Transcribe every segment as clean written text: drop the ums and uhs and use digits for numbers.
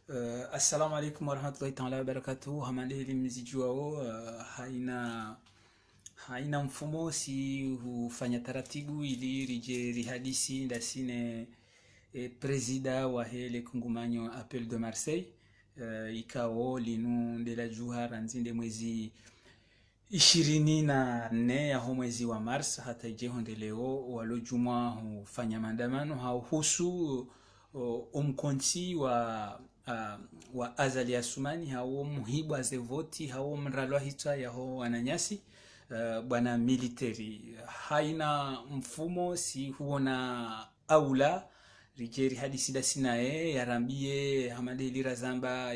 Assalamu alaikum warahmatullahi ta'ala wabarakatuhu. Hamande hili mziji wao haina mfumo, si hufanya taratibu ili rije rihadisi ndasine presida wa hele kungumanyo Appel de Marseille ikao linu ndela juhara nzinde mwezi 24 ya mwezi wa Mars hata ije leo walojumwa hufanya maandamano hauhusu umkonti wa Azali Assoumani hao muhibwa zevoti hao mralwa hita yaho wananyasi bwana military haina mfumo si huona aula rijeri hadisi da sinae yarambie hamade lira zamba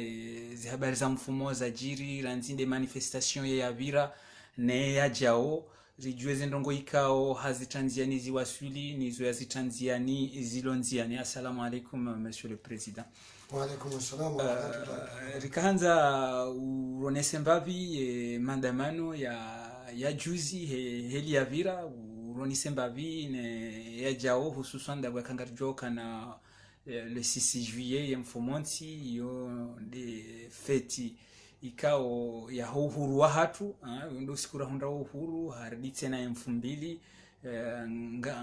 habari za mfumo za jiri ranzinde manifestation ya vira ne ya jao rijueze ndongo ikao hazitanziani ziwasuli nizo yazitanziani zilonziani. Assalamu alaikum monsieur le président. Wa alaikum assalam wa rahmatullahi. Rikaanza uronese mbavi maandamano ya juzi heli ya vira uronise mbavi ne ya jao hususan da wakangarjo kana le 6 juillet ya mfomonti yo de feti ikao ya uhuru wa hatu ndo sikura hunda uhuru haridi tena ya 2000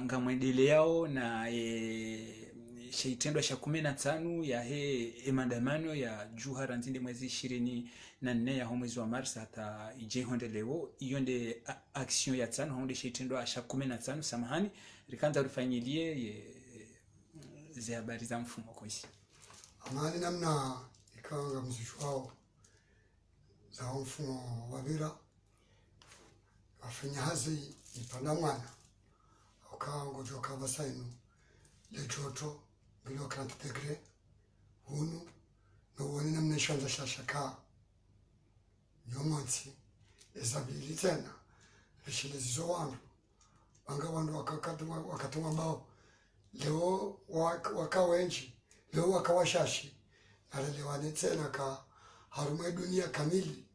nga mwendele yao na sheitendo ya 15 ya maandamano ya juhara nzinde mwezi 24 ya mwezi wa Mars hata ije honde leo iyo nde action ya tano honde sheitendo ya 15 samahani rikanza rifanyilie ze habari za mfumo koisi Amani namna ikanga mzishwao za mfumo wa vira wafanya hazi ipanda mwana ukango joka basainu lechoto bilo 30 degree hunu no woni namna shanza shashaka yomonti ezabili tena rishile zizo wandu banga wandu wakatuma bao leo wakawenji leo wakawashashi nalelewane tena ka harume dunia kamili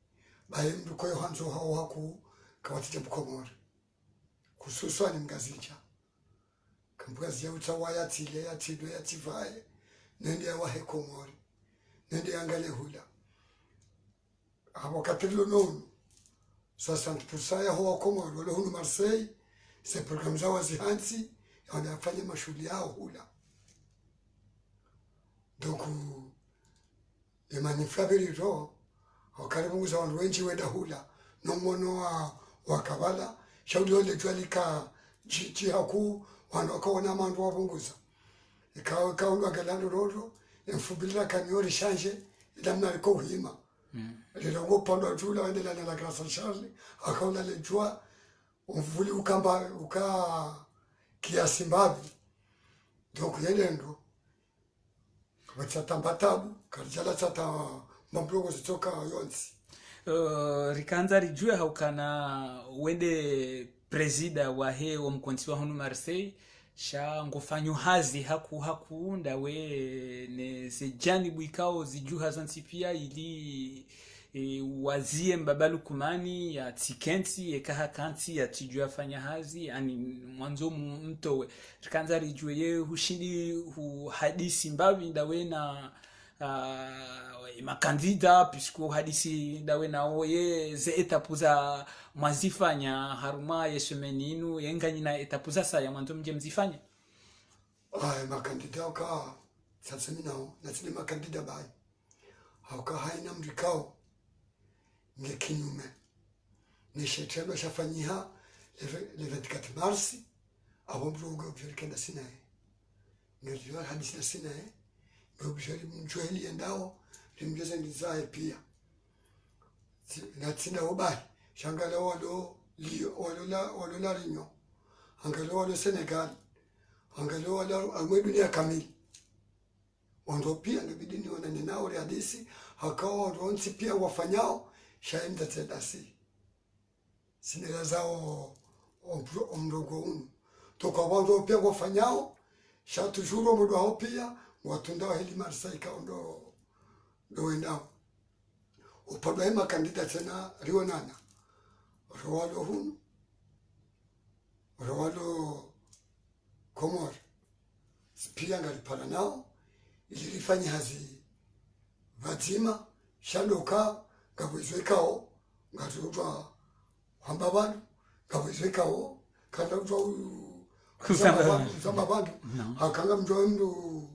baye mdu koyo hanzo hao haku kawatija bukomori kususwa ni mgazija kambugazi ya utawa ya tile ya tido ya tivaye nende ya wahe komori nende ya ngale hula hapo katilo nonu 60% ya hoa komori wale hunu Marseille se programu za wazihansi wanafanya mashuli yao hula doku emanifabiri ro wakaribu za wandu wenji weda hula nomono wa kabala shauli ole twalika chichi haku wandu wakaona mandu wabunguza ikawa galando rodo emfubila kaniori shanje ilamna liko hima lilongo pando tula wendela na la grasa Charles akaona le jua umvuli ukamba kiasi mbavi donc yelendo wachatabu karijala chata mambrogo zitoka yonsi rikanza rijue haukana wende presida wa wa mkonti wa honu Marseille sha ngofanyo hazi hakuunda we ne sejani buikao zijuha zonti pia ili wazie mbabalu kumani ya tikenti ekaha kanti ya tijua fanya hazi ani mwanzo mtowe rikanza rijue ye hushindi hadisi mbavi ndawe na makandida puisque hadisi ndawe na oye ze etapuza mwazifanya haruma yesemeninu yenganyina etapuza sa ya mwanzo mje mzifanya makandida ka sasa minao na sile makandida bai hauka haina mrikao ngekinyume ni shetelo shafanyiha le 24 mars abo mrugo vyerikenda sinae ngejua hadisi na sinae ngobishari mjweli endao limjeza ndizae pia na tina obai shangala walo la rinyo angalo walo Senegal angalo walo amwe dunia kamili wando pia nabidi ni wanane nao hadisi hakawa ronsi pia wafanyao shaenda tedasi sinera zao omrogo unu toka wando pia wafanyao shatu juro mudu hao pia watunda hili Marseille ka ndo wendao upado hema kandida tena rionana rowalo hunu rowalo komor pia ngalipana nao ilifanya hazi vatima shaloka ngabwezekao ngatotwa hamba bantu ngabwezekao kanda kutwa kusamba bantu akanga mndu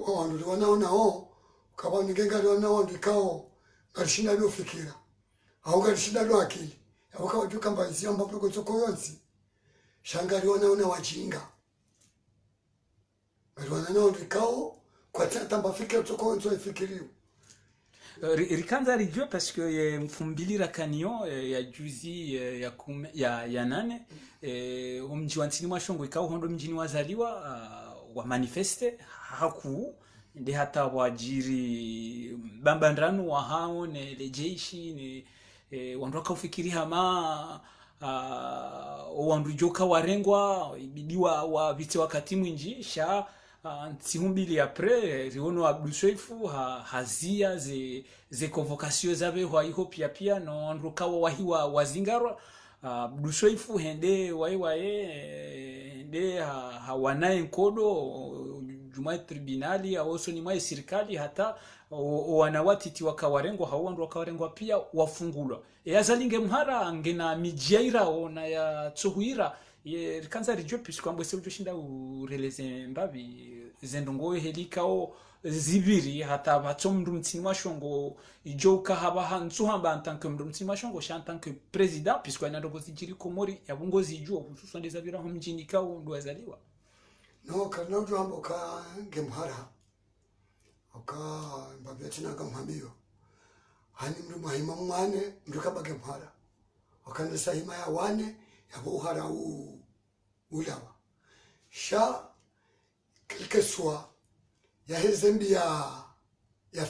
wandu wanaona kaba nigenga wanaona ndikao ngashinda lofikira au ngashinda lo akili au juka mbazi ambapo kutoko yonsi shangari wanaona wajinga wanaona ndikao kwa tamba fikira toko yonsi ifikirio rikanza rijua parce que ye mfumbilira kanio ya juzi ya nane mji wa ntini mwashongo ikao hondo mjini wazaliwa wa manifeste haku ndi hata wajiri bambandranu wa hao ne lejeshi ne wandoka ufikiri hama wandu joka warengwa ibidiwa wa vite wakati mwinji sha ntihumbili apres riono Abdou Sweifu hazia ze convocation zabe hwa pia no andruka wahiwa wazingarwa Abdou Sweifu hende hende hawanaye nkodo jumai tribunali awoso ni mwae serikali hata wanawatiti wakawarengwa hawandu wakawarengwa pia wafungulwa yazalinge mhara ngena mijaira ona ya tsohuira ye kanza rijo puisque ambwese ujoshinda ureleze mbavi zendongo helikao zibiri hata batomndu mtini washongo ijoka haba hanzu hamba en tant que mndu mtini washongo sha en tant que président puisque ana ndongo zijiri komori yabungozi ijo hususan dezabira ho mjini kao ndo azaliwa no kana ndo ambo ka ngemhara oka mbavyati na gamhamio hani mndu mahima mwane mndu kabage mhara okanda sahima ya wane yabo uhara ulawa sha quelque soit ya hezembi ya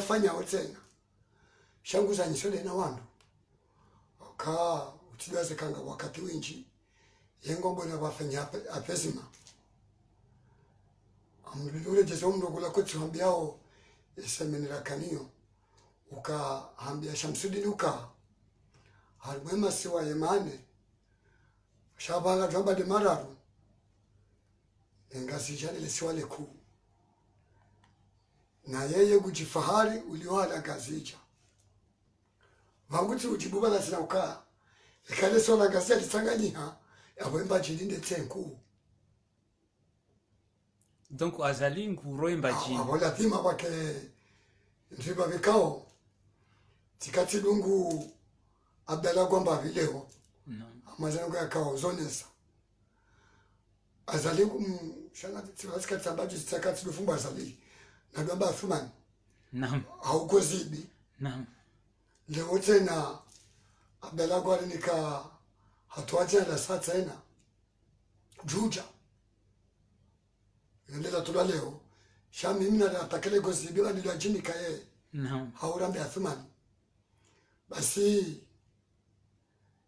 fanya otena shangu za nyisole na wandu ka utilaze kanga wakati winji yengombo na bafanya apesima amulule jezo mndo kula kutuambiao esemenera kanio uka hambia Shamsudin uka halmema siwa yemane shabanga jamba de mararu ngasi jani lesiwa leku na yeye kujifahari uliwala gazija vanguti ujibuba na sina uka ikale sola gazija litanganyika yabwemba jilinde tenku donc azali nguroemba jini abola thima bake ndiba vikao tikati lungu Abdallah kwamba vileo amazango ya kao zonesa azali shanga tsiwasika tsabaji tsakati lufumba azali na baba Athman naam hauko zibi naam leo tena Abdallah kwa nika hatuaje la saa tena juja ndio tula leo shami mimi na atakele gozibi la ndio jini kae naam haurambe Athman basi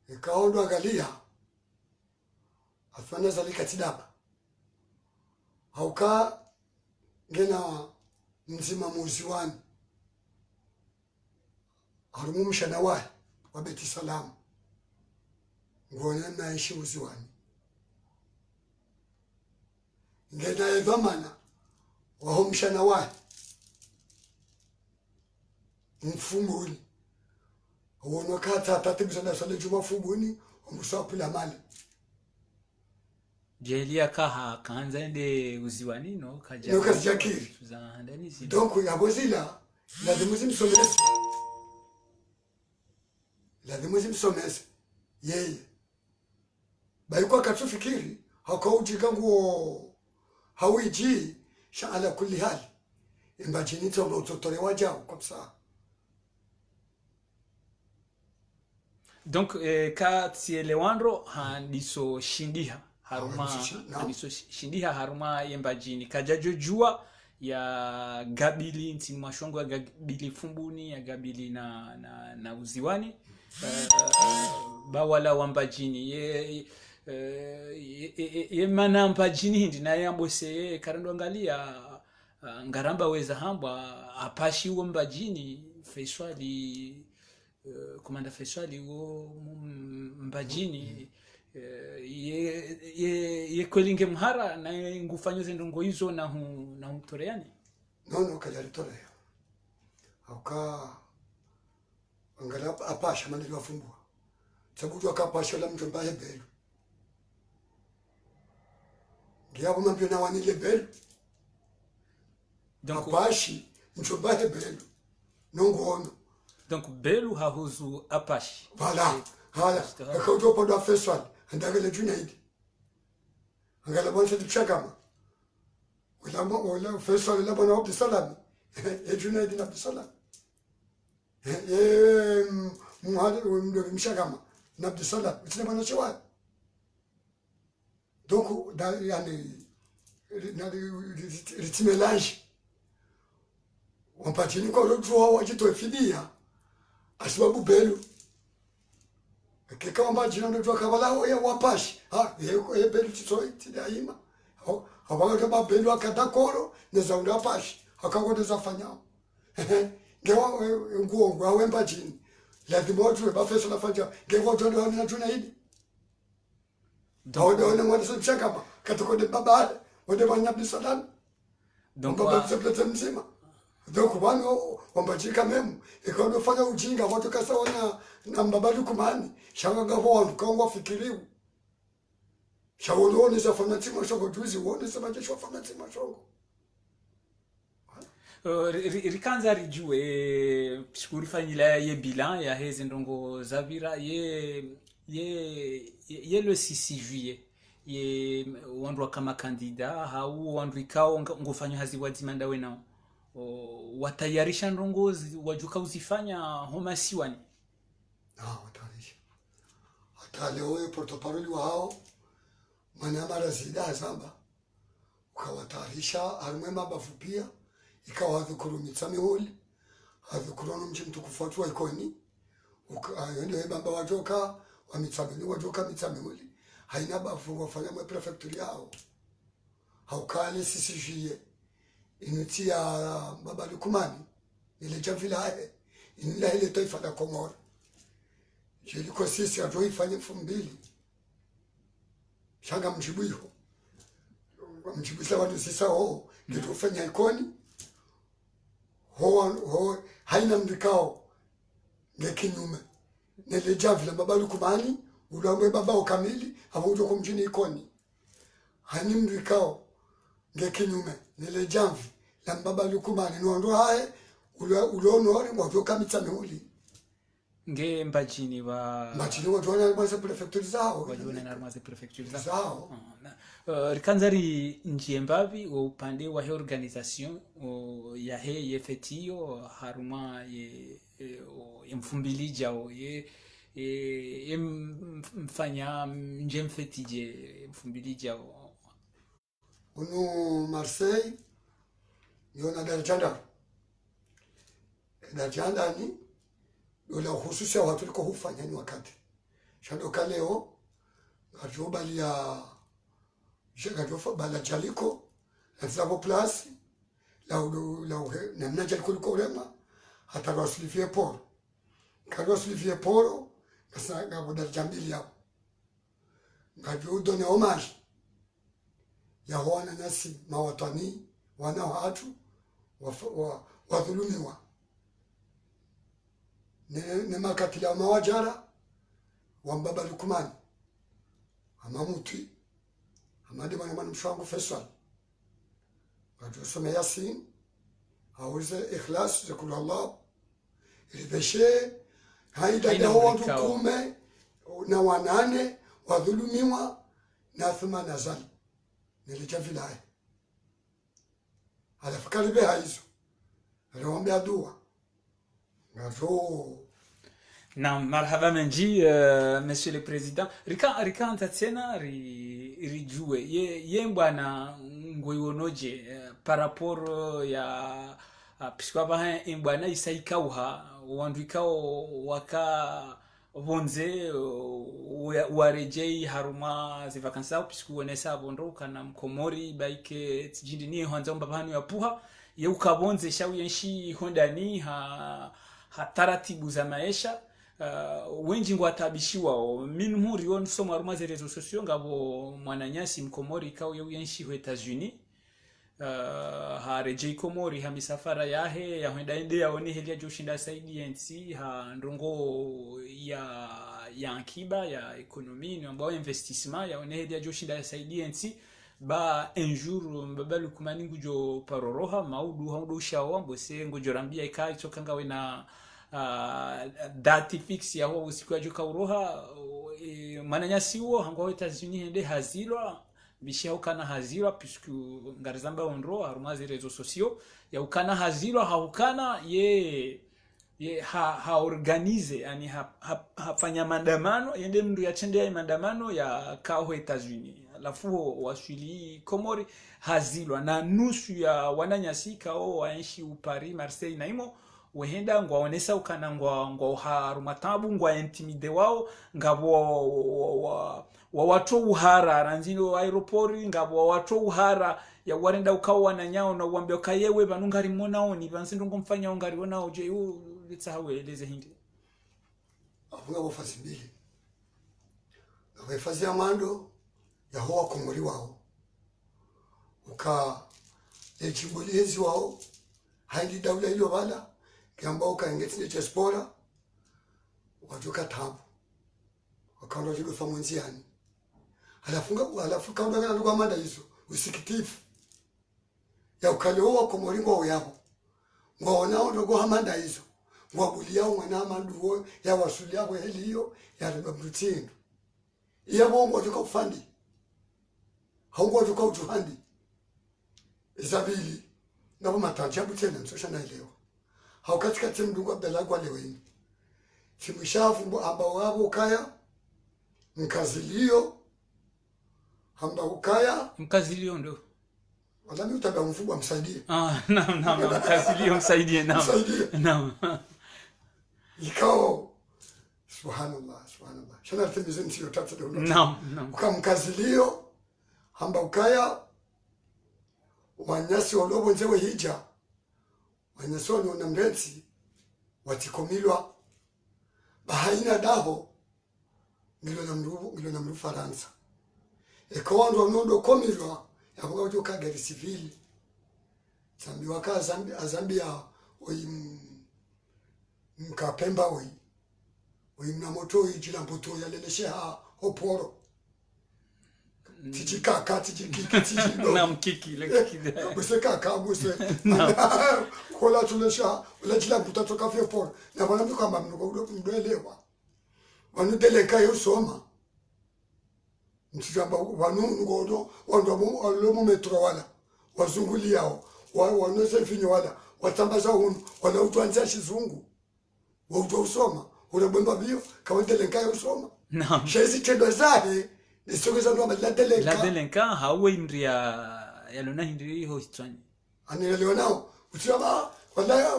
ikaondo angalia Athman zalika tidaba hauka ngena mzima muziwani harumu mshana wa Beti Salam ngone naishi uziwani ngena edhamana wa mshana wa mfumuni uono kata tatibisana sale juma fubuni umusapula mali jelia kaha kanza ende uziwani no kaja no kajakiri za ndani zi donc yabozila lazima zimsomese yeye baikwa katufikiri hakautika nguo hawiji sha ala kulli hali imbajini totore wajao kabisa. Donc ka tielewandro handiso shindiha haruma handiso shindiha haruma yembajini kajajo jua ya gabili ntini mashongo ya gabili fumbuni ya gabili na uziwani bawala wambajini ye mana mbajini hindi na yambo se karando angalia ngaramba weza hamba apashi uo mbajini Faisali komanda Faisali uo mbajini ye kwelinge mhara na ngufanyo zendongo hizo na hutoreani nono kajalitoleya auka angala apasha manili wafumbua sabudu akapasha la mtu mbaye belu ngiabo mambio na wanile belu donc apashi mtu mbaye belu nongono donc belu hahuzu apashi voilà hala akauto podo festival andagale junaidi angala bonse tuchakama wala festival la bwana Abdul Salam junaidi na Abdul Salam muhadi mdo mshakama na Abdul Salam tsina bwana chewa donc da yani na ritmelange wampatini kwa roho wajitofidia asibabu belu kama jina ndo kabala ya wapashi ye belu tsoiti daima abaga kama belu akadakoro neza undapashi akagote zafanyao ngewa nguo awemba jini lazima watu bafesa nafanya ngewa ndo na tuna hili ndo mwana sasa kama katukode baba wode wanyabi salam donc baba zeplete mzima donc wano wambachika memu ikaona fanya ujinga watu kasaona na mbabali kumani shanga gavo wantu kangwa fikiriu shawoloni za fanatima shoko juzi wone sema shoko fanatima shoko rikanza rijue psikurifanyila ye bilan ya hezi ndongo zavira ye le 6 juillet ye wandu kama kandida hau wandu ikao ngofanya hazi wadzimanda wenao watayarisha ndongozi wajuka uzifanya homa siwani watayarisha hata leo protokoli wao manamara zida zamba ukawatayarisha alimwema bafupia ikawa dhukuru mitsamihuli adhukurono mji mtukufu watu wa ikoni ndio bamba wajoka wa mitsamihuli wajoka mitsamihuli haina bafu wafanya mwe prefecture yao haukali sisi jie inutia baba lukumani ile javila ila ile taifa la Komoro jiliko sisi atoifanye 2000 shanga mjibuiho mjibisa watu sisa ndio fanya ikoni ho haina mdikao ngekinyume nile javila baba lukumani ulamwe baba ukamili abujo kumjini ikoni hani mdikao ngekinyume nile jamvi la baba lukumani nondo hae ulonori wajoka mitsamihuli nge mbajini wa wajona armaze prefecture zao wajona armaze prefecture zao rikanzari njiembavi wa upande wa he organisation ya he yefetio haruma ye mfumbilija ye mfanya njemfetije mfumbilija uno Marseille yona darjanda ni ule hususi wa watu liko hufanya ni wakati shadoka leo ajobali ya jagadofa bala jaliko nzabo plus la na mnaja liko rema hata wasilifie poro Carlos Olivier Poro kasa ngabo darjambili yao ngajudo ne homage ya wana nasi mawatani wana watu wadhulumiwa ne makatila mawajara wa baba lukumani amamuti amade bana mshangu Faisal ajosome Yasin auze ikhlas zakul Allah ilibeshe haida ya watu 10 na wanane wadhulumiwa na 8 nazali nilijavila alafu karibe hizo aliomba dua ngazo na marhaba menji monsieur le président rika antatsena rijue ye bwana ngoyonoje par rapport ya puisque ba bwana isaikauha wandikao waka bonze warejei haruma zivakansa puisque wonesa bondo kana mkomori baike tjindini hanza mbabani yapuha ye ukabonze shawiyenshi hondani taratibu za maisha wenji ngwatabishiwa minhuri on soma haruma za reseaux sociaux ngabo mwananyasi mkomori kao yenshi ho Etats-Unis harejei Komori ha misafara yahe yaenda ende yaone helia joshinda saidi NC ha ndongo ya akiba ya ekonomi ni ambao investissement yaone helia joshinda saidi NC ba un jour mbaba lukumani ngujo paroroha maudu haudo shawa mbose ngujo rambia ikai tokanga wena dati fix ya huo usiku ya joka uroha mananyasi huo hango Etats-Unis hende hazilwa bishia ukana hazilwa puisque ngarizamba onro harumazi rezo sociaux ya ukana hazilwa haukana ye ha organize yani hafanya maandamano yende mndu yatendea maandamano ya kao Etats-Unis alafu waswili Komori hazilwa na nusu ya wananyasi kao waenshi Paris Marseille na imo wehenda ngwaonesa ukana ngwa harumatabu ngwa intimide wao ngabo watu uhara ranzino aeroport ngabo watu uhara ya warenda ukawa wananyao na uambia kayewe banungari monao ni bansindo ngomfanya ungari wonao je u litsawe eleze hindi afunga bofasi mbili abefazi amando ya hoa Komori wao uka echimbulezi wao haindi daula ilo bala kiambao kaingeti diaspora wajoka tabu wakaenda jigo famonziani alafu kaunda kana lugha manda hizo usikitifu ya ukalewa Komori ngo yabo ngona ndogo hamanda hizo ngwabulia mwana amanduo ya wasulia kwa heliyo ya rubutindo iya bongo tuka ufandi haungo tuka utuhandi isabili ngabo matancha butena msosha naelewa haukatika timdungu Abdallah kwa leweni chimushafu amba wabo kaya mkazilio amba ukaya mkazilio ndo wala mimi utaga mfugwa msaidie naam mkazilio msaidie naam ikao subhanallah shana timizen sio tatu ndo naam ukamkazilio amba ukaya wanyasi walobo nzewe hija wanyasoni na mrenzi watikomilwa bahaina daho ngilo na mru Faransa ekondo nondo komilwa yabuga ujoka gari civil zambi waka Zambia mkapemba mna moto ijila mpoto ya leleshe ha oporo tijikaka tijikiki na mkiki lekiki buseka kabuse kola tulesha ula jila mputa toka fio poro na bana mtu kama mdoelewa wanu deleka yo soma mtijamba wanu ngodo wando mu alomo metro wala wazunguli yao wanu selfinyo wala watambaza hunu wala utwanza shizungu wa usoma ule bwemba bio kawa deleka yo soma naam shezi tendo zahe nisogeza ndo la delenka hawe imria yalona hindi ho hitwani anielewa nao usiaba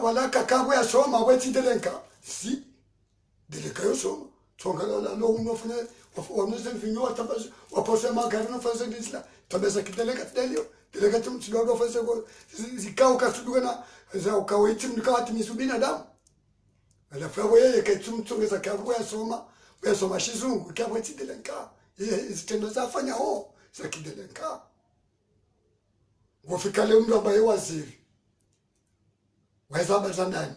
wala kakabwe ya soma weti delenka si delenka yo soma tongala la lo unofune wanuze vinyo watabaza wapose magari no fase disla tabeza kideleka delio delenka tumtsidogo fase go zikao kasudugana za ukaweti mnikawati misubina damu alafu yeye ketumtsongeza kabwe ya soma shizungu kabwe tidelenka izitendo zafanya ho zakidelenka wafika leo mtu ambaye waziri wazaba zanani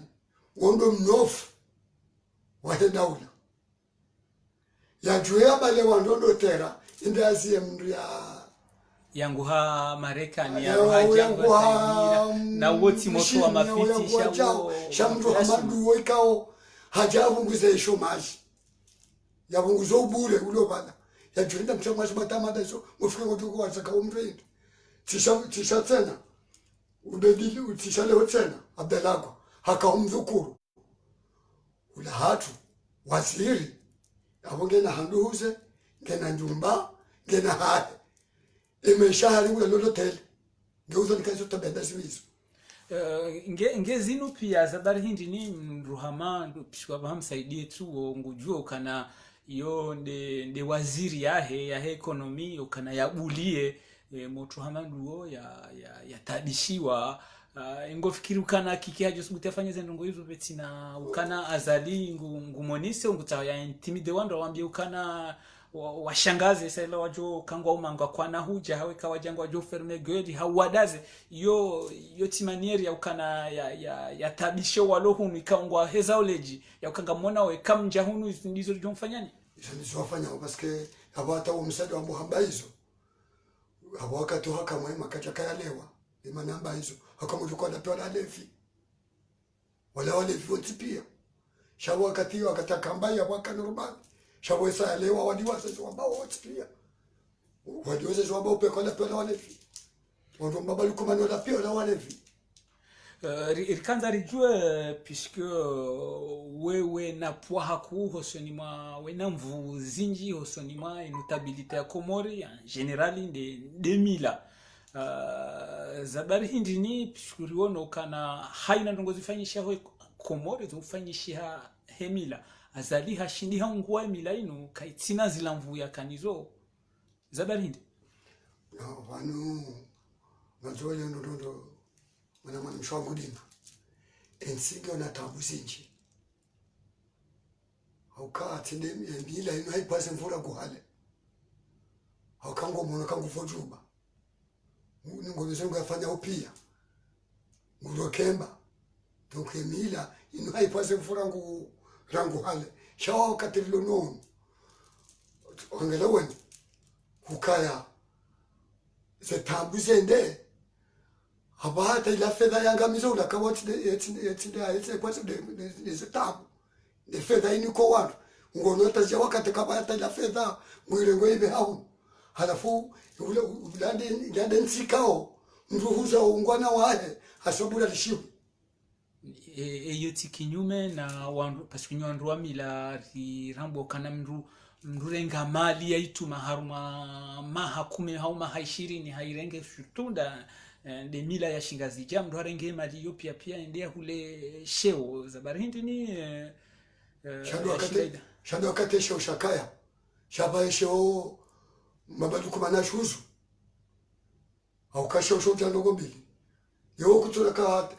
wondo mnofu wa daula ya juya bale wandondo tera indazi mndu yangu ha Marekani ya yangu ha na woti moto wa mafiti shamdu hamadu wikao hajabu nguze shomaji yabunguzo ubule ulo bana ya jurinda mchamaji matamada hizo mufike ngotuko wasaka umrindi tisha tena udedili tisha leo tena Abdallah haka umdhukuru ula hatu waziri abongena handuze ngena njumba ngena hae imeshahari ule lolotel ngeuzo nikazo tabenda siwizo nge zinu pia zabari hindi ni mruhama pishwa bahamsaidie tu ngujua kana yo nde waziri yahe ekonomi ukana yabulie moto hamanduo ya tadishiwa ngofikiri ukana kikiajo sugutafanya zendongo hizo betina ukana azali ngumonise nguta ya intimide wando wambie ukana washangaze sela wajo kangwa umanga kwa na huja hawe kawajangwa wajo ferme gedi hawadaze yo timanieri ya ukana ya tabisho walohu mikangwa heza oleji ya ukanga mona we kamja hunu ndizo jomfanyani ndizo wafanya paske hawata umsado wa muhamba hizo hawa wakati haka mwema kachaka yalewa imana amba hizo haka mjukwa na pewa levi wala walevi wote pia shabu wakati wakataka mbaya waka normal shabu esa yalewa wadiwasa wambao wote pia wadiwasa wambao peko na pewa walevi wando mbabali kumano la pewa walevi rikanza rijue puisque wewe na poa haku hosonima wena mvu zinji hosonima notabilité ya Komori en général de mila zabari hindini puisque riono kana haina ndongo zifanyisha ho Komori zifanyisha hemila azali hashindi hangwa mila ino kaitina zilamvu ya kanizo zabari hindi no vanu mazoya ndondo mwana mshwa mudima ensige ona tabu zinji haukati ndemila ino haipase mvura kuhale haukango mwana kangu fojuba ngomeze ngafanya upia ngulokemba tokemila ino haipase mvura ngu rangu hale shawa wakati lilonono ongeleweni kukaya ze tabu zende habata ila fedha yanga mizula kawati yetse kwase de tabu de fedha ini ko watu ngonota ja wakati kabata ila fedha mwile ngoibe hau halafu ule ulande nsikao mruhuza ungwana wae asobula lishibu yoti kinyume na wandu parce que nyandu amila rirambo kana mrurenga mali yaitu maharuma mahakume hauma haishirini hairenge shutunda de mila ya shingazi jam ndo harenge mali yo pia endea hule sheo zabari hindi ni shado wakati sheo shakaya shaba sheo mabaduku manashuzu au kasho shota ndogo mbili yo kutulaka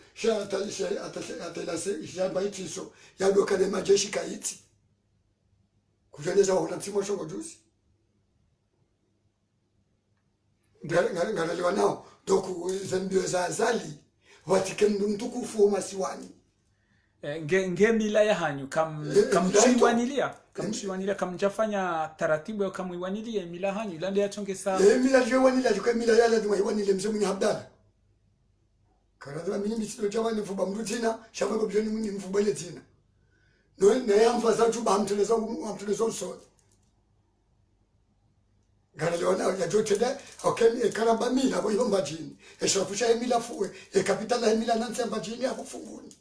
atelase shaba itiso yado kale majeshi kaiti kujeneza wa unatimo shongo juzi ngalaliwa nao doku zambio za azali watike mtukufu wa masiwani nge mila ya hanyu kamshiwanilia kamjafanya taratibu ya kamwiwanilia mila hanyu lande ya chonge saa mila jwanilia jukwe mila ya lazima iwanile mzee mwenye habdala karadha mimi sio jawani mfuba mrutina shababa bjoni mwenye mfuba ile tina no na yamfa za chuba amtelezo so Garaleona ya joteda okemi karamba mila bo yomba jini eshafusha mila fuwe kapitala mila nansi amba jini hapo funguni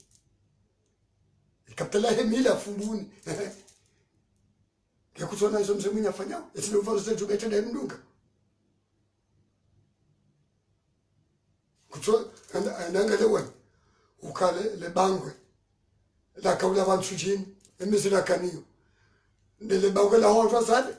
kapitala mila funguni ya kutona hizo mzee mwenye afanya esilo vazo zetu betenda mdunga kuto anangalewa ukale le bangwe la kaula vantu jini emizira kaniyo ndele bangwe la honto sade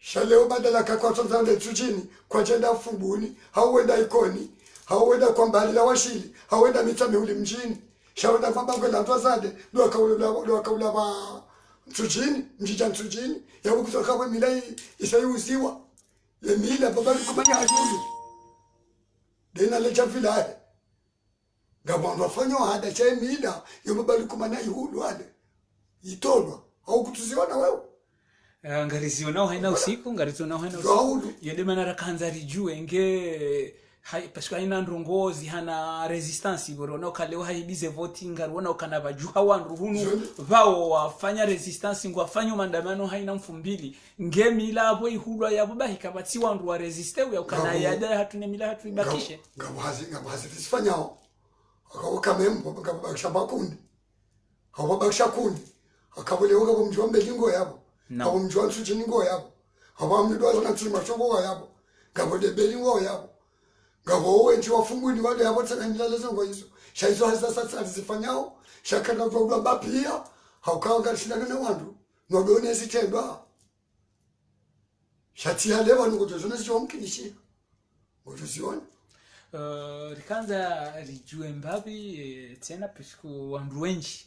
shaleo badala kakwato zande tujini kwa jenda funguni hauenda ikoni hauenda kwa mbali la washili hauenda mitame uli mjini shawenda kwa bango la twazade do kaula wa tujini mjija tujini ya kutoka kwa mila isayuziwa le mila baba kumanya ajuli dena le javila ngabando fanyo hada cha mila yo baba kumanya ihulu hada itolwa au kutuziona wewe ngariziona nao haina usiku ngariziona nao haina usiku yende manara kanzari jue nge hai parce que haina ndongozi hana resistance borona kale haibize voting ngarona ukana bajuha wandu hunu vao wafanya resistance ngwafanya maandamano haina mfumbili nge mila abo ihulwa yabo bahika batsi wandu wa resiste ya ukana yada hatune mila hatu ibakishe ngabazi tisifanyao akawoka membo ngabakisha bakundi akabakisha kundi akabule woga bomjombe lingo yabo abo mjwa tujini ngo yabo abo mndwa na tsima shongo yabo ngabo de belingo yabo ngabo wenji wafunguni wale yabo tsanganila zongo hizo shaizo sasa zifanyao shakana kwa bapia haukanga shindana na wandu nodone zitendwa shati ya lewa ngoto zona zichomkinishi ngoto ziona rikanza rijue mbabi tena puisque wandu wenji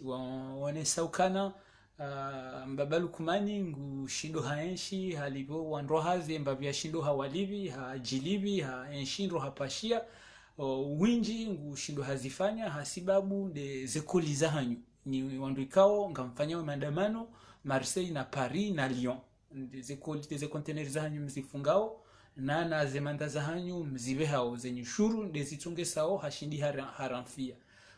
wanesaukana mbaba Lukumani ngu shindo haenshi halivo wanro hazi mbavya shindo hawalivi hajilivi haenshindro hapashia winji ngu shindo hazifanya hasibabu de zekoli za hanyu ni wandu ikao ngamfanya maandamano Marseille na Paris na Lyon ze container za hanyu mzifungao na zemanda za hanyu mzive hao zenye shuru ndezitunge sao hashindi haramfia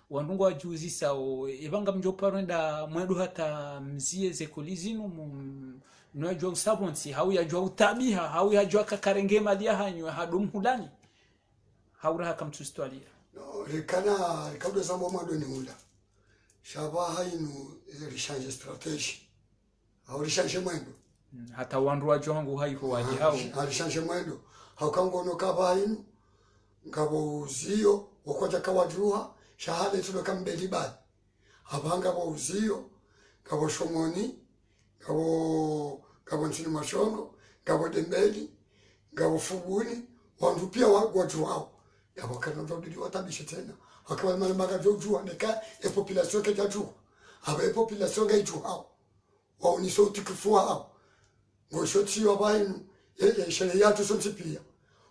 wanungu wajuzi sao ibanga mjoparenda mwedu hata mzie zekoli zinu nwajua usabonsi hau yajua utabiha hau yajua kakarenge malia hanyu hadum hulani haura haka mtustualia no rikauda zambo mwadu ni mula shaba hainu rishanje strategy hau rishanje mwendo hata wandu wajua hangu haiho wali hau rishanje mwendo hau kangono kaba hainu ngabo uzio wakwaja kawajuha shahade tuloka mbelibali abanga bo uzio ngabo shomoni ngabo ntini mashono ngabo dembeli ngabo fuguni wandu pia watu wao ngabo kana ndo watabisha tena akawa mali magajua neka e population ke jaju aba population ga itu hao wao ni sauti kifua hao ngo shoti wa bainu sheria yetu sonti pia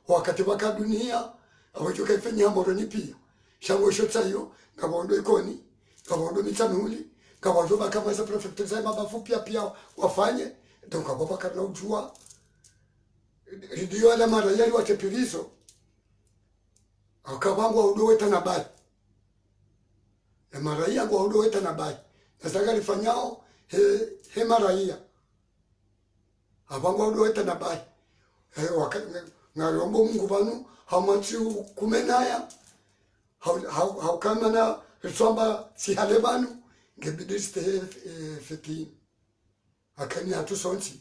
wakati waka dunia awajoka ifanya moroni pia shango shota hiyo ngabondo ikoni ngabondo mitanuli ngabondo bakama za prefecture za mabafu pia wafanye donc baba kana ujua ridio ala mara yali watepilizo akabangu udoweta na bai na maraia kwa udoweta na bai nasaka lifanyao he maraia abangu udoweta na bai ngarombo Mungu banu hamanzi kumenaya hau kama na ritsomba si halebanu ngebidiste feti akani atu sonti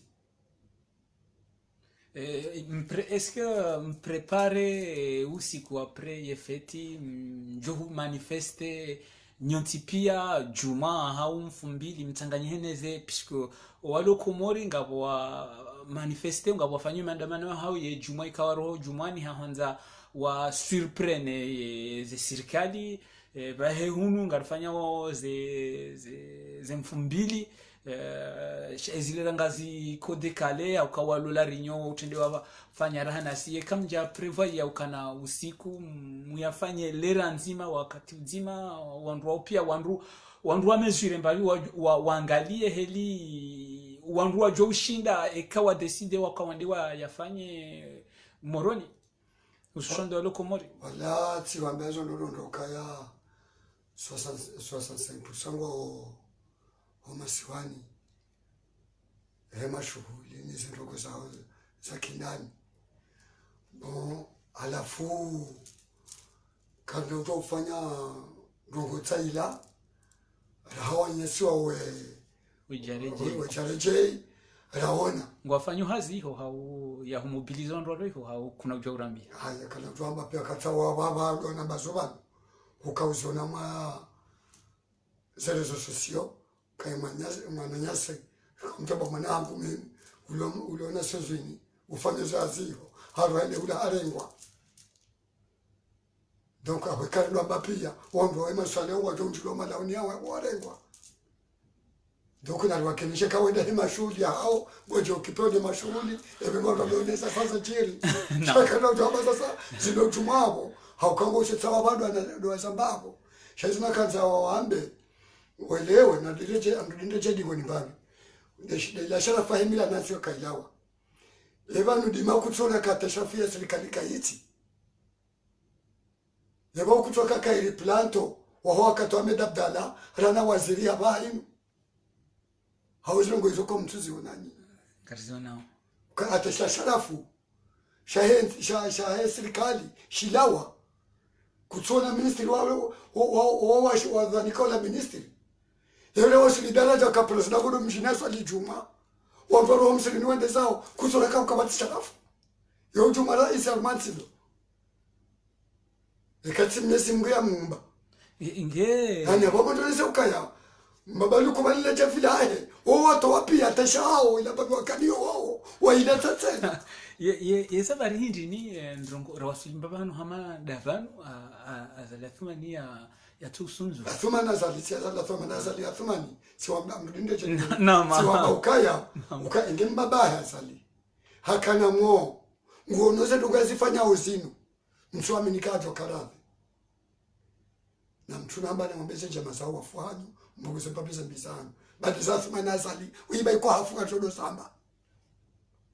est-ce que me prépare usiku après yefeti njohu manifeste nyontipia juma hau mfumbili mtanganyiheneze puisque walo komori ngabo wa manifeste ngabo wafanywe maandamano hau ye juma ikawa roho jumani haanza wa surprene ze serikali bahe hunu ngarfanya wao ze mfumbili zile ngazi kodekale au kawalola rinyo utende wafanya raha na siye kamja prevoir ya ukana usiku muyafanye lera nzima wakati nzima wandu pia wandu wamezure mbali waangalie heli wandu wajo ushinda ekawa decide wakawandiwa yafanye moroni ushondo lokomori wala ti wambezo ndoka ya 65% wa masiwani hema shughuli ni zindogo za kindani bon alafu kabla utofanya ndongo tsaila rahawa nyesiwa wejareje raona ngwafanyo hazi ho hau ya mobilizo ndo ho hau kuna ujorambi haya kana tuamba pia katawa baba ndo na bazobana ukauzona ma zerezo sosio kaimanyase mtoba mwanangu mimi uliona sozini ufanye zaziho harwende ula arengwa donc abekari ndo mbapia wondo wema swale wa jonjilo malaoni yawe arengwa donc na wakinisha kawaida hema shughuli hao ngoje ukipende mashughuli ebe ngondo meonesa sasa chiri shaka ndo jamba sasa zilo tumabo haukango shitawa bado ndo zambabo shazina kanza waambe welewe na ndireje dingo ni babi la shara fahimila nasio kailawa evanu dima kutsona kata shafia serikali kaiti yabo kutoka kairi planto wa hoa katwa Abdalla rana waziri abahimu hawezongo izoko mtuzi unani karizona ka atasha sharafu shahen serikali shilawa kutsona ministri wa Nikola ministri yule wasili daraja ka president kudo mjinasa alijuma waparo msili niwende zao kutsona kama kabati sharafu yo juma rais almantido ikati mnesi mngia mumba inge yani babo ndo ukaya mabaluko malile jafilahe wote wapi atashao ila babu wakanio wao waida tena ye sabari hindi ni ndrongo rawasilimba bano hama davanu azalathuma ni ya tusunzu athuma nazali siazala athuma nazali athumani siwamba mdinde je na siwamba ukaya ukainge mbabaya azali hakana ngo ngonoze tukazifanya uzinu mswami nikato karadhi na mtuna ambale ngombeze jama za wafuhanyu mbuguze papiza mbizana badi za athuma nazali uiba iko hafuka todo samba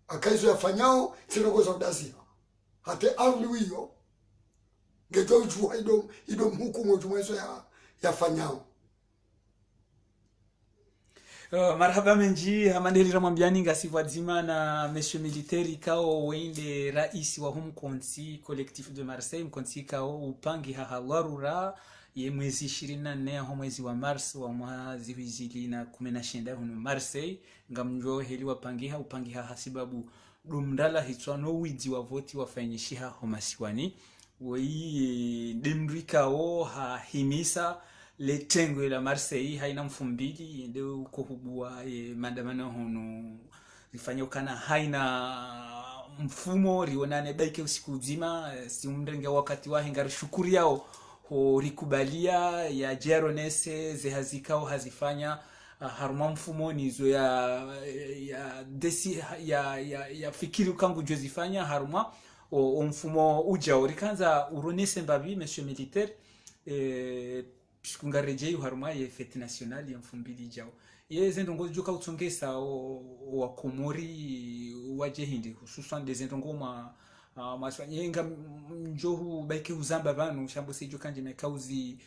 akaizo yafanyao sirogoza udazia hate arli wiyo ngeto ujua ido mhukumu tumwezo yafanyao. Marhaba menji hamandelira mwambiani ngasivwa dzima na monsieur militaire kao wende raisi wa hum konsi collectif de Marseille mkonsi kao upangi hahalarura ye mwezi 24 ho mwezi wa mars wa mwezi wizili na 19 hunu Marseille ngamjo heli wapangiha upangiha hasibabu dumdala hitswano widi wa voti wafanyishiha homasiwani wei demrika o ha himisa le tengo la Marseille haina mfumbili ndio kuhubua maandamano hono ifanywa kana haina mfumo rionane baike usiku nzima si umrenga wakati wa hingari shukuri yao ho rikubalia ya jeronese zehazikao hazifanya haruma mfumo nizo ya desi ya fikiri kangu jozifanya haruma o mfumo ujao rikanza uronese mbabi monsieur militaire piskungarejei haruma ye fete nationale ya mfumbili jao ye ndongo joka utsongesa wa komori waje hindi hususan des ndongo maswanyenga njohu baike uzamba banu shambo sejo kanje mekauzi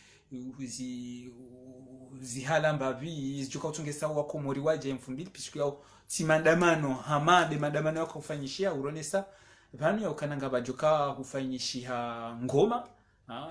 zihala mbavi joka utsongesa wa komori waje mfumbili pisku yao timandamano hamade mandamano yako kufanyishia uronesa vanu ya ukananga bajoka kufanyishia ngoma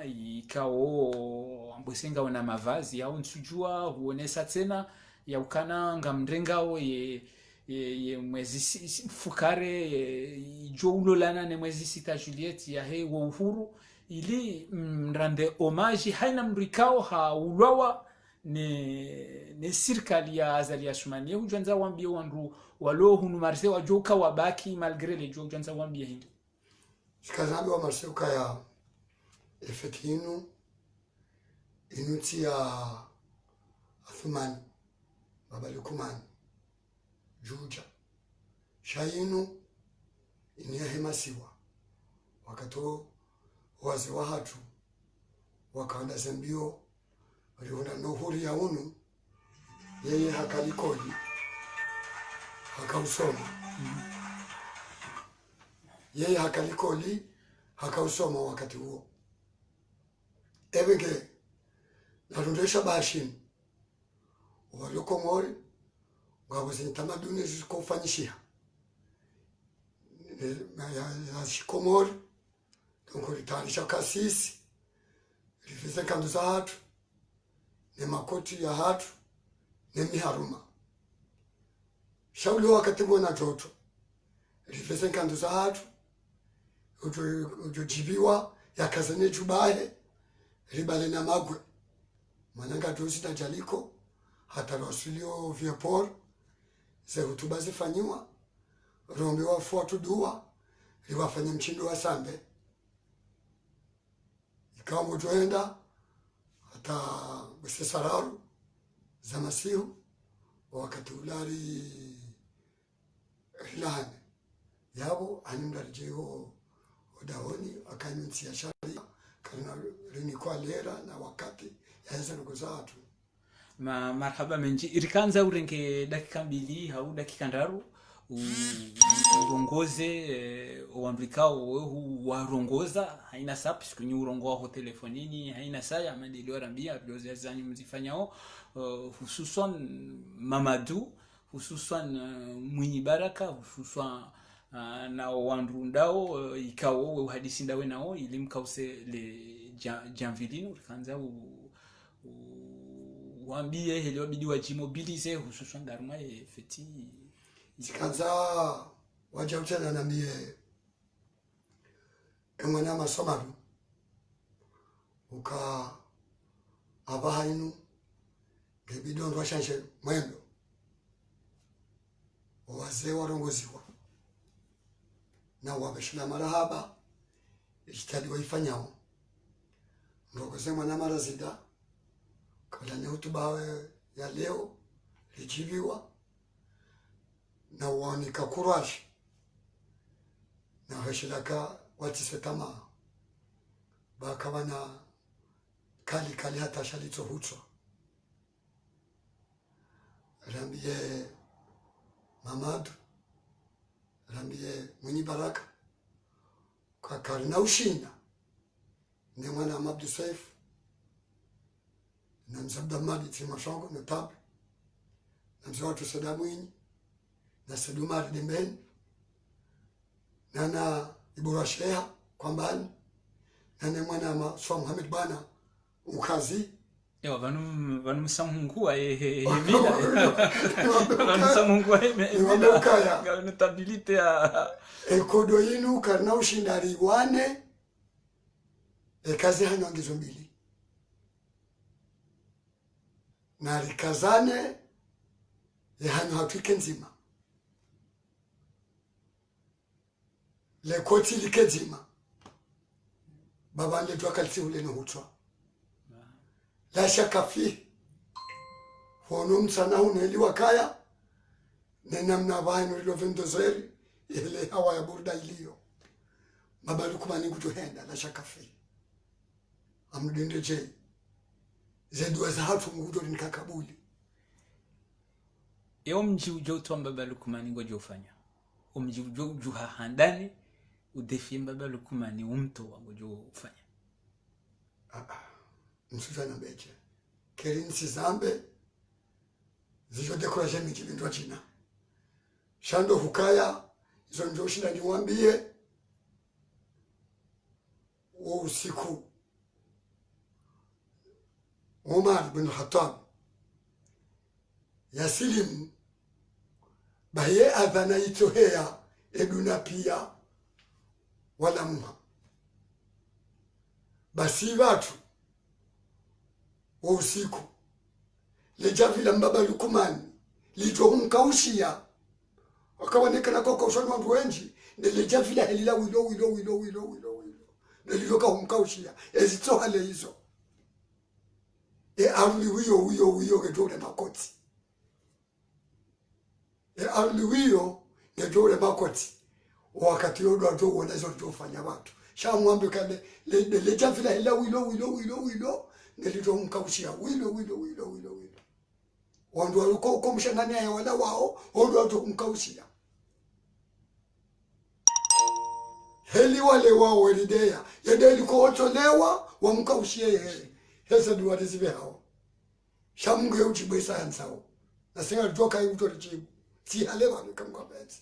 ikao ambosenga wana mavazi au nsujua huonesa tena ya ukana ngamrengao ye mwezi fukare jo ulolana ne mwezi 6 Juliet ya he wa uhuru ili mrande hommage haina mrikao ha ulwawa ne serikali ya azali ya Shumani hujanza wambie wandu walo hunu Marseille wajoka wabaki malgré les jours janza wambie hindi sikazambi wa Marseille kaya efetinu inuti ya Athumani babalukumani juja shainu inia hemasiwa wakato wazi wa hatu wakanda zembio waliona nohuri ya unu yeye hakalikodi hakausoma yeye hakalikoli hakausoma wakati huo ebenge narundesha bashim walokomori ngabuze tamaduni zikofanyishia ya shikomori donc litarisha kasisi livize kandu za hatu ne makoti ya hatu ne miharuma shauli wakati bona joto livize kandu za hatu ujojibiwa yakazane jubahe ribale na magwe mananga dosi na jaliko hata rosilio viapor ze hutuba zifanywa rombe wa fuatu dua liwafanya mchindo wa sambe ikawa mjoenda hata bsesararu za masihu wakati ulari hilane yabo animdarjeho odahoni akanyunsia sharia kana rini kwa lera na wakati yaanza kuzatu marhaba menji irikanza urenge dakika mbili au dakika ndaru urongoze uamrikao warongoza haina sap sikunyi urongo wa telefonini haina saya mandelio rambia doze zanyu mzifanyao hususan Mamadou hususan Mwinyi Baraka hususan na wandrundao ikao uhadisi ndawe nao ilimkause le janvilino kanza wambie helio bidi wajimobilize hususan daruma feti zikaza waja utana na mie emwana masomaru uka abahainu ngebidi ndo washanshe mwendo wazee warongoziwa na wabeshina marahaba ikitali waifanyao ndokoze mwana mara zida kabla ni hotuba ya leo lijibiwa na wanika kurashi na hashilaka watisetama bakawana kali hata shalito hutwa rambie Mamadu rambie mwenye baraka kwa karina ushinda ni mwana Amabdu Saif na mzabda mali timashongo na tabu na mzee watu Sadamwini na Sedumari Dembeni na Ibura Sheha kwa mbali na mwana Maswa Muhammad Bana ukazi yo vanu msamungua mila vanu msamungua mila ga notabilite ya ekodo yinu karna ushinda riwane ekaze hano ngizo mbili na rikazane hano hatuike nzima le koti likezima baba nletwa kalisi ule no hutwa la shaka fi hono msana uneliwa kaya nenamna banu lo vendozeri ile hawa ya burda iliyo mabalu kumani kutuhenda la shaka fi amdende je zedwa za hatu ngudo nikakabuli mji ujo mbaba lukumani ngoje ufanya mji ujo juha handani udefi mbaba lukumani umto ngoje ufanya msufana beche kerinsi zambe zijo dekoraje mikibindwa china shando hukaya izo njo shinda niwambie usiku Umar bin Khattab yasilimu baye adhana itohea eduna pia wala muha basi watu wa usiku lejavila mbaba lukumani lito humkaushia wakawanekana kwa kaushani wandu wenji nelejavila helila wilo neliloka humkaushia ezitohale hizo aruli wiyo ngedole makoti aruli wiyo ngedole makoti wakati yodo ato wona zo tofanya watu shamwambe kale lejavila helila wilo nelito humkaushia wilo wandu waliko kumshangani ya wala wao wandu ato humkaushia heli wale wao welidea yede liko otolewa wamkaushie yeye hesa duwate zibe hao shamungu ya uchibwe sayansao na singa joka yu uto richibu si halewa nikamkwa beti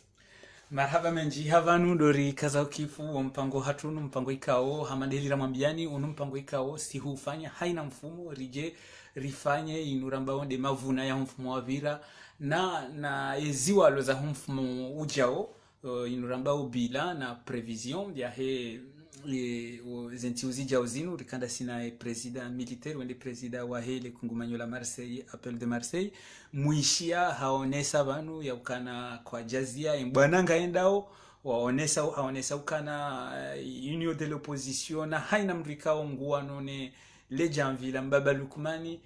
marhaba menji havanu dori kaza ukifu wa mpango hatunu mpango ikao hamadeli ramambiani unu mpango ikao si hufanya haina mfumo rije rifanye inuramba onde mavuna ya mfumo wa vira na eziwa loza mfumo ujao inuramba ubila na prevision ya he zenti uzija uzinu rikanda sina president militaire wende president wa hele kungumanyo la Marseille appel de Marseille muishia haonesa banu ya ukana kwa jazia mbwananga endao haonesa ukana union de l'opposition na haina mrikao nguano ne lejanvila mbaba lukumani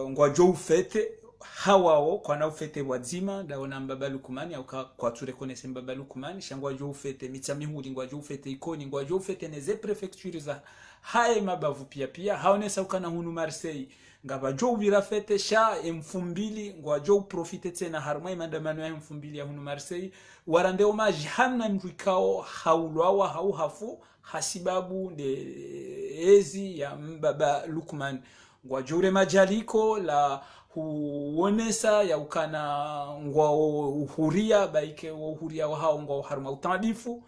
ngwa jo ufete hawao kwa na ufete wazima daona mbaba lukumani au kwa tu reconnaître mbaba lukumani shangwa jo ufete mitsamihuri ngwa jo ufete ikoni ngwa jo ufete neze prefecture za hae mabavu pia haonesa ukana hunu Marseille ngaba jo vira fete sha M2000 ngwa jo profite tena harmai mandamano ya M2000 ya hunu Marseille warande hommage hamna mrikao haulwa hau hafu hasibabu de ezi ya mbaba lukumani ngwa jure majaliko la huonesa ya ukana ngwa uhuria baike uhuria wa hao ngwa haruma utadifu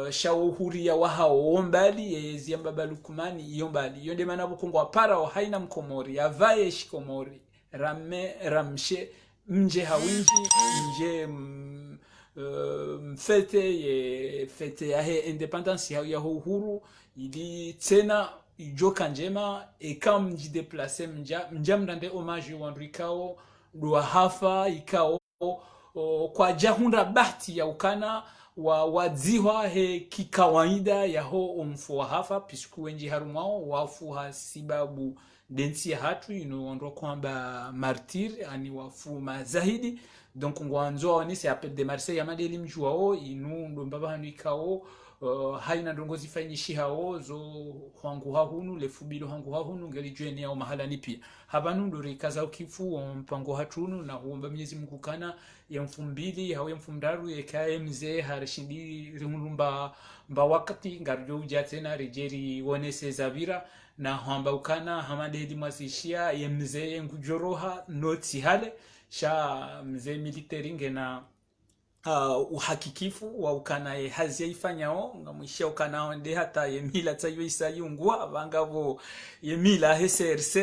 sha uhuria wa hao ombali yezi mbaba lukumani yombali yonde manabuko ngwa para wa haina mkomori avaye shikomori ramshe mje hawinji mje fete ya independence ya uhuru ili tena ijoka njema ekam mjideplace mja mrande hommage wanrikao dua hafa ikao kwa jahunda bahati ya ukana wadziwa he kikawaida yaho umfu wa hafa pisku wenji harumao wafu hasibabu densi ya hatu ino kwamba martir ani wafu mazahidi donc ngwanzo wani se appel de Marseille ya madeli mjuao inu ndo mbaba hanu ikao haina ndongozi fanyishi hao zo hangu hahunu lefubilo hangu hahunu ngelijweni yao mahala ni pia habanu ndo rikaza ukifu mpango hatunu na huomba Mwenyezi Mungu kana ya mfumbili hao ya mfumdaru yekae mzee harishindi rimulumba mba wakati ngarjo uja tena rejeri wonese zavira na hamba ukana hamadeli mwazishia ya mzee ngujoroha noti hale sha mzee military ngena uhakikifu wa ukana hazia ifanyao ngamwisha ukana onde hata yemila tayo isayungwa bangavo yemila he CRC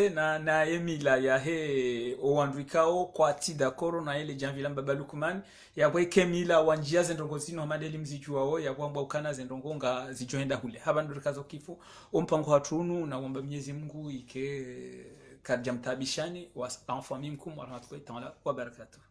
na yemila ya he owanrikao kwa tida corona ile janvila babalukuman ya kweke mila wanjia zendongo zino madeli mzijuao ya kwamba ukana zendongo nga zijoenda hule habandurikazo kifu ompango hatunu na wamba Mwenyezi Mungu ike karjam tabishani wa famille mkum wa rahmatullahi ta'ala wa barakatuh.